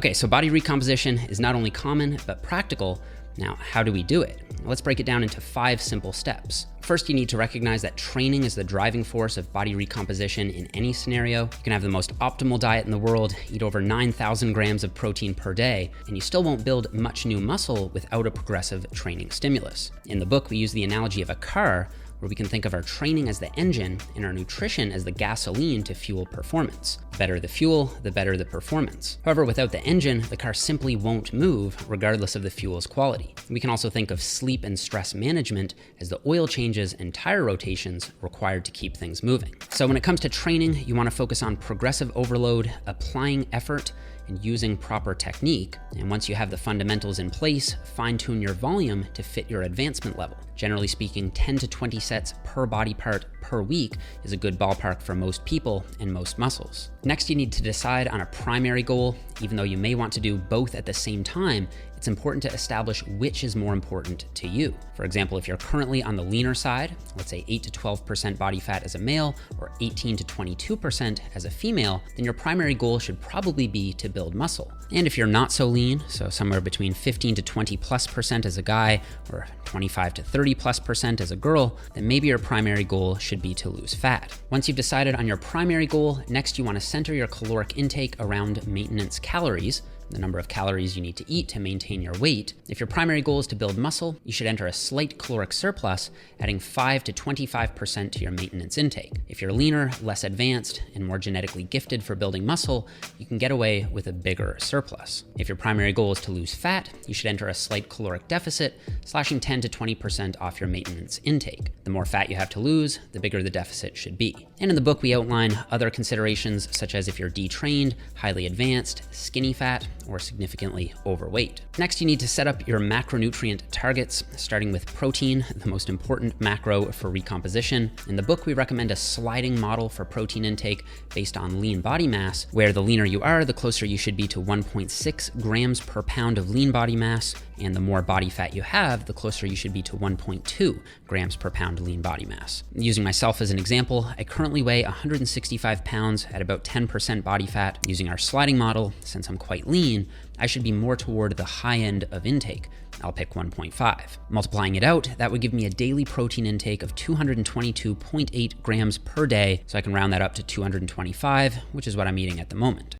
Okay, so body recomposition is not only common, but practical. Now, how do we do it? Let's break it down into 5 simple steps. First, you need to recognize that training is the driving force of body recomposition in any scenario. You can have the most optimal diet in the world, eat over 9,000 grams of protein per day, and you still won't build much new muscle without a progressive training stimulus. In the book, we use the analogy of a car, where we can think of our training as the engine and our nutrition as the gasoline to fuel performance. The better the fuel, the better the performance. However, without the engine, the car simply won't move regardless of the fuel's quality. We can also think of sleep and stress management as the oil changes and tire rotations required to keep things moving. So when it comes to training, you want to focus on progressive overload, applying effort, and using proper technique. And once you have the fundamentals in place, fine-tune your volume to fit your advancement level. Generally speaking, 10 to 20 sets per body part per week is a good ballpark for most people and most muscles. Next, you need to decide on a primary goal. Even though you may want to do both at the same time, it's important to establish which is more important to you. For example, if you're currently on the leaner side, let's say 8 to 12% body fat as a male or 18 to 22% as a female, then your primary goal should probably be to build muscle. And if you're not so lean, so somewhere between 15 to 20+% as a guy or 25 to 30+% as a girl, then maybe your primary goal should be to lose fat. Once you've decided on your primary goal, next you want to center your caloric intake around maintenance calories, the number of calories you need to eat to maintain your weight. If your primary goal is to build muscle, you should enter a slight caloric surplus, adding 5 to 25% to your maintenance intake. If you're leaner, less advanced, and more genetically gifted for building muscle, you can get away with a bigger surplus. If your primary goal is to lose fat, you should enter a slight caloric deficit, slashing 10 to 20% off your maintenance intake. The more fat you have to lose, the bigger the deficit should be. And in the book, we outline other considerations such as if you're detrained, highly advanced, skinny fat, or significantly overweight. Next, you need to set up your macronutrient targets, starting with protein, the most important macro for recomposition. In the book, we recommend a sliding model for protein intake based on lean body mass, where the leaner you are, the closer you should be to 1.6 grams per pound of lean body mass, and the more body fat you have, the closer you should be to 1.2 grams per pound lean body mass. Using myself as an example, I currently weigh 165 pounds at about 10% body fat. Using our sliding model, since I'm quite lean, I should be more toward the high end of intake. I'll pick 1.5. Multiplying it out, that would give me a daily protein intake of 222.8 grams per day, so I can round that up to 225, which is what I'm eating at the moment.